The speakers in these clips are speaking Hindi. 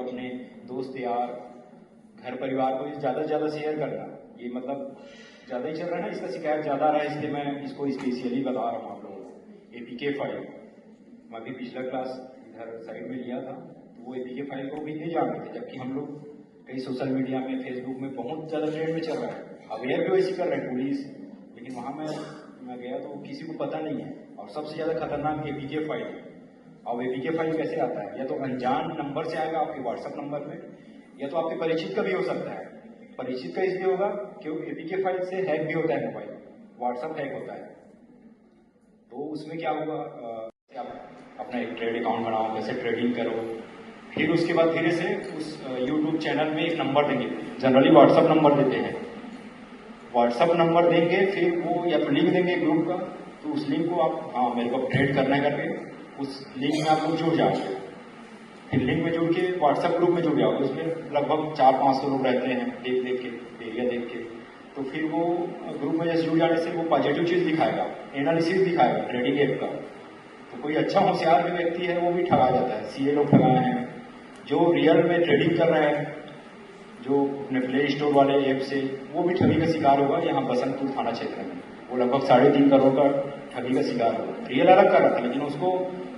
अपने दोस्त यार घर परिवार को ज़्यादा से ज़्यादा शेयर करना। ये मतलब ज़्यादा ही चल रहा है ना, इसका शिकायत ज़्यादा आ रहा है, इसलिए मैं इसको स्पेशली बता रहा हूँ आप लोगों को। APK फाइल मैं अभी पिछला क्लास इधर साइड में लिया था, तो वो APK फाइल को भी नहीं जानते थे, जबकि हम लोग कई सोशल मीडिया में फेसबुक में बहुत ज़्यादा ट्रेंड में चल रहा है, अवेयर भी वैसे कर रहे हैं पुलिस, लेकिन वहाँ मैं गया तो किसी को पता नहीं है। और सबसे ज़्यादा खतरनाक APK फाइल है। अब APK फाइल कैसे आता है, या तो अनजान नंबर से आएगा आपके व्हाट्सएप नंबर में, या तो आपके परिचित का भी हो सकता है। परिचित का इसलिए होगा क्योंकि APK फाइल से हैक भी होता है मोबाइल, व्हाट्सएप हैक होता है। तो उसमें क्या होगा, आप अपना एक ट्रेड अकाउंट बनाओ, कैसे ट्रेडिंग करो, फिर उसके बाद धीरे से उस यूट्यूब चैनल में एक नंबर देंगे, जनरली व्हाट्सएप नंबर देते हैं। व्हाट्सएप नंबर देंगे, फिर वो या तो लिंक देंगे ग्रुप का, तो उस लिंक को आप हाँ मेरे को ट्रेड करना है करके उस लिंक में आप लोग जुड़ जाओगे। फिर लिंक में जुड़ के व्हाट्सएप ग्रुप में जुड़ जाओगे, उसमें लगभग 400-500 लोग रहते हैं, देख के एरिया देख के। तो फिर वो ग्रुप में जैसे जुड़ जाने से वो पॉजिटिव चीज़ दिखाएगा, एनालिसिस दिखाएगा ट्रेडिंग ऐप का। तो कोई अच्छा होशियार जो व्यक्ति है वो भी ठगा जाता है। CA लोग ठगाए हैं, जो रियल में ट्रेडिंग कर रहे हैं, जो अपने प्ले स्टोर वाले ऐप से, वो भी ठगी का शिकार होगा। यहाँ बसंतपुर थाना क्षेत्र में वो लगभग 3.5 करोड़ का ठगी का शिकार हुआ। रियल अलग कर रहा था, लेकिन उसको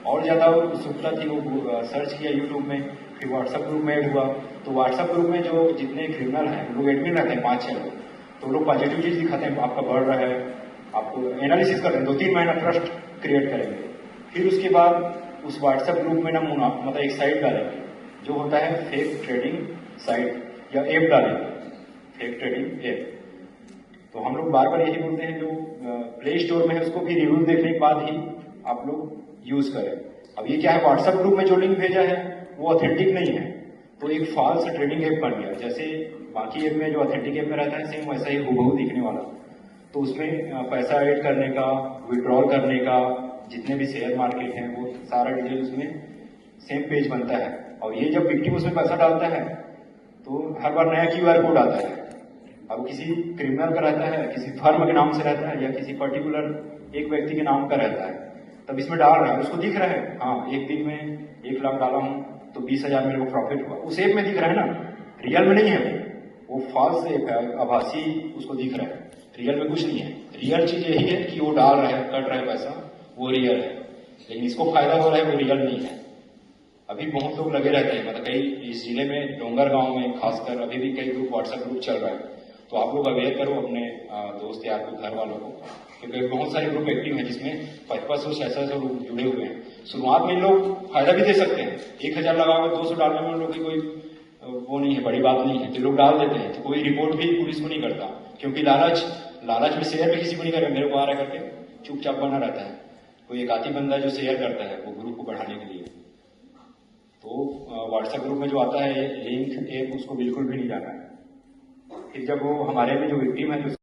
और ज़्यादा उत्सुकता थी, वो सर्च किया यूट्यूब में, फिर व्हाट्सएप ग्रुप में ऐड हुआ। तो व्हाट्सएप ग्रुप में जो जितने क्रिमिनल हैं वो लोग एडमिन रहते हैं 5-6 लोग, तो वो लोग पॉजिटिव चीज़ दिखाते हैं, आपका बढ़ रहा है, आपको एनालिसिस कर रहे हैं, 2-3 महीना ट्रस्ट क्रिएट करेंगे। फिर उसके बाद उस व्हाट्सएप ग्रुप में नमूना मतलब एक साइट डालेंगे जो होता है फेक ट्रेडिंग साइट, या ऐप डालेंगे फेक ट्रेडिंग ऐप। तो हम लोग बार बार यही बोलते हैं, जो प्ले स्टोर में है उसको भी रिव्यू देखने के बाद ही आप लोग यूज करें। अब ये क्या है, व्हाट्सएप ग्रुप में जो लिंक भेजा है वो ऑथेंटिक नहीं है, तो एक फॉल्स ट्रेडिंग ऐप बन गया। जैसे बाकी ऐप में जो ऑथेंटिक ऐप में रहता है सेम वैसा ही हूबहू दिखने वाला, तो उसमें पैसा ऐड करने का, विड्रॉल करने का, जितने भी शेयर मार्केट हैं वो सारा डिटेल उसमें सेम पेज बनता है। और ये जब विक्टिम उसमें पैसा डालता है तो हर बार नया QR कोड आता है। अब किसी क्रिमिनल का रहता है, किसी फर्म के नाम से रहता है, या किसी पर्टिकुलर एक व्यक्ति के नाम का रहता है, तब इसमें डाल रहा है, उसको दिख रहा है हाँ एक दिन में 1 लाख डाला हूँ तो 20,000 मेरे को प्रॉफिट हुआ, उस ऐप में दिख रहा है ना, रियल में नहीं है। वो फॉल्स ऐप है, आभासी उसको दिख रहा है, रियल में कुछ नहीं है। रियल चीज यही है कि वो डाल रहा है, कट रहा है पैसा, वो रियल है, लेकिन इसको फायदा हो रहा है वो रियल नहीं है। अभी बहुत लोग लगे रहते हैं, मतलब कई इस जिले में डोंगर गांव में खासकर अभी भी कई ग्रुप व्हाट्सएप ग्रुप चल रहा है। तो आप लोग अवेयर करो अपने दोस्त यार को, घर वालों को, क्योंकि बहुत सारे ग्रुप एक्टिव हैं जिसमें 55-600 लोग जुड़े हुए हैं। शुरुआत में इन लोग फायदा भी दे सकते हैं, 1,000 लगाकर 200 डालने में उन लोग की कोई वो नहीं है, बड़ी बात नहीं है, तो लोग डाल देते हैं। तो कोई रिपोर्ट भी पुलिस को नहीं करता, क्योंकि लालच में शेयर भी किसी को नहीं करेगा, मेरे को आ रहा करके चुपचाप बना रहता है। कोई एक आती बंदा जो शेयर करता है वो ग्रुप को बढ़ाने के लिए। तो व्हाट्सएप ग्रुप में जो आता है लिंक ऐप, उसको बिल्कुल भी नहीं जाना है। फिर जब वो हमारे में जो विक्टिम है जो